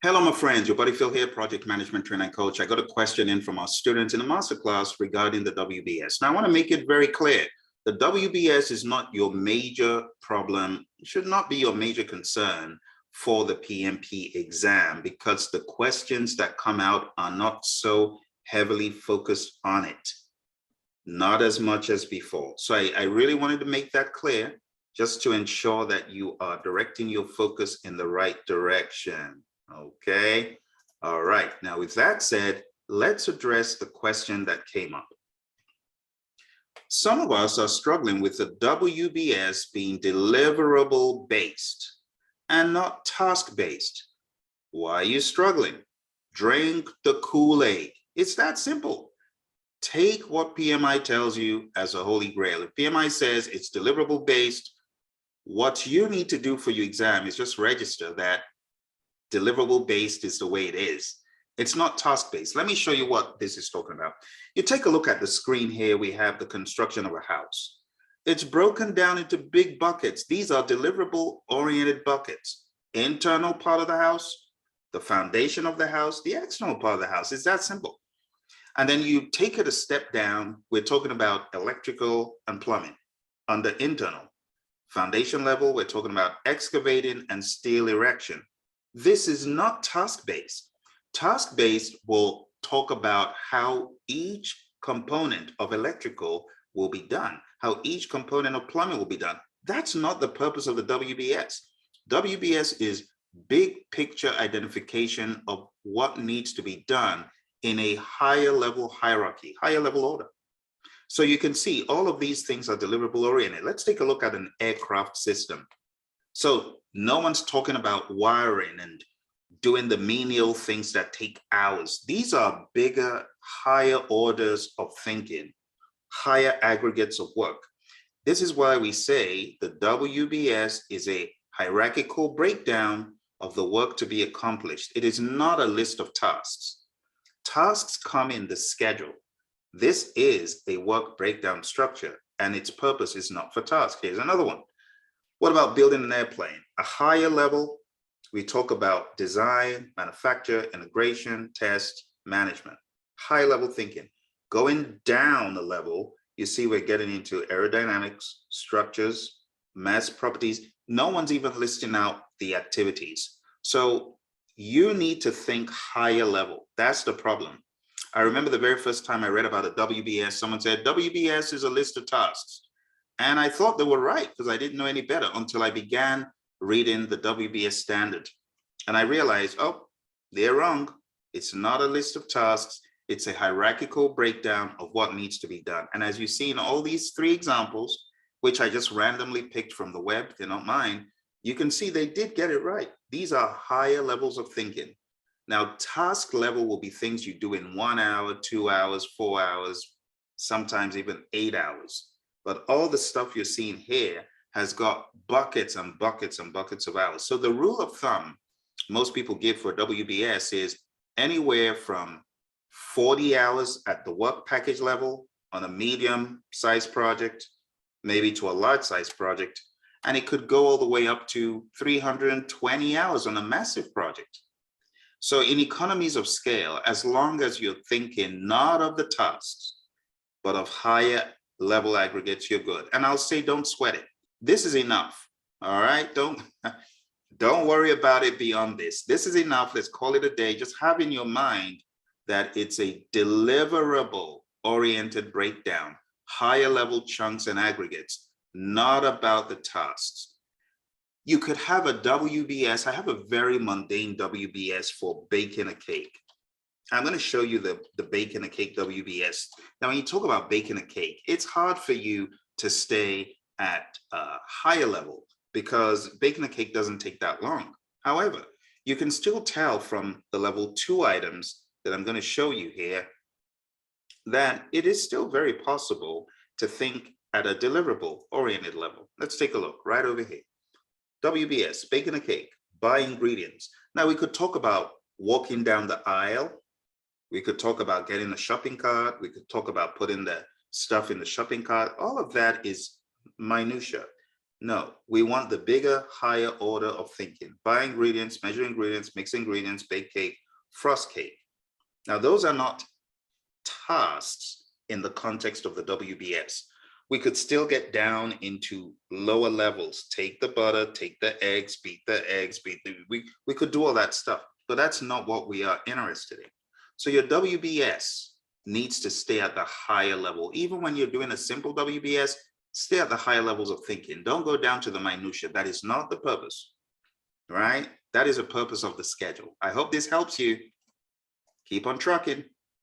Hello, my friends. Your buddy Phil here, project management trainer and coach. I got a question in from our students in a masterclass regarding the WBS. Now, I want to make it very clear. The WBS is not your major problem. It should not be your major concern for the PMP exam because the questions that come out are not so heavily focused on it. Not as much as before. So I really wanted to make that clear just to ensure that you are directing your focus in the right direction. Okay, all right. Now, with that said, let's address the question that came up. Some of us are struggling with the WBS being deliverable based and not task based. Why are you struggling? Drink the Kool-Aid. It's that simple. Take what PMI tells you as a holy grail. If PMI says it's deliverable based, what you need to do for your exam is just register that deliverable based is the way it is. It's not task based. Let me show you what this is talking about. You take a look at the screen here. We have the construction of a house. It's broken down into big buckets. These are deliverable oriented buckets. Internal part of the house, the foundation of the house, the external part of the house. It's that simple. And then you take it a step down. We're talking about electrical and plumbing on the internal. Foundation level, we're talking about excavating and steel erection. This is not task-based. Task-based will talk about how each component of electrical will be done, how each component of plumbing will be done. That's not the purpose of the WBS. WBS is big picture identification of what needs to be done in a higher level hierarchy, higher level order. So you can see all of these things are deliverable oriented. Let's take a look at an aircraft system. So no one's talking about wiring and doing the menial things that take hours. These are bigger, higher orders of thinking, higher aggregates of work. This is why we say the WBS is a hierarchical breakdown of the work to be accomplished. It is not a list of tasks. Tasks come in the schedule. This is a work breakdown structure, and its purpose is not for tasks. Here's another one. What about building an airplane? A higher level, we talk about design, manufacture, integration, test, management. High level thinking. Going down a level, you see we're getting into aerodynamics, structures, mass properties. No one's even listing out the activities. So you need to think higher level. That's the problem. I remember the very first time I read about a WBS, someone said, WBS is a list of tasks. And I thought they were right because I didn't know any better until I began reading the WBS standard. And I realized, oh, they're wrong. It's not a list of tasks. It's a hierarchical breakdown of what needs to be done. And as you see in all these three examples, which I just randomly picked from the web, they're not mine, you can see they did get it right. These are higher levels of thinking. Now, task level will be things you do in 1 hour, 2 hours, 4 hours, sometimes even 8 hours. But all the stuff you're seeing here has got buckets and buckets and buckets of hours. So the rule of thumb most people give for WBS is anywhere from 40 hours at the work package level on a medium size project, maybe to a large size project. And it could go all the way up to 320 hours on a massive project. So in economies of scale, as long as you're thinking not of the tasks, but of higher level aggregates, you're good. And I'll say, don't sweat it. This is enough. All right. Don't worry about it beyond this. This is enough. Let's call it a day. Just have in your mind that it's a deliverable oriented breakdown, higher level chunks and aggregates, not about the tasks. You could have a WBS. I have a very mundane WBS for baking a cake. I'm going to show you the baking a cake WBS. Now, when you talk about baking a cake, it's hard for you to stay at a higher level because baking a cake doesn't take that long. However, you can still tell from the level 2 items that I'm going to show you here that it is still very possible to think at a deliverable oriented level. Let's take a look right over here. WBS, baking a cake, buy ingredients. Now we could talk about walking down the aisle. We could talk about getting a shopping cart. We could talk about putting the stuff in the shopping cart. All of that is minutia. No, we want the bigger, higher order of thinking. Buy ingredients, measure ingredients, mix ingredients, bake cake, frost cake. Now, those are not tasks in the context of the WBS. We could still get down into lower levels. Take the butter, take the eggs, beat the eggs, we could do all that stuff, but that's not what we are interested in. So your WBS needs to stay at the higher level. Even when you're doing a simple WBS, stay at the higher levels of thinking. Don't go down to the minutia. That is not the purpose, right? That is a purpose of the schedule. I hope this helps you. Keep on trucking.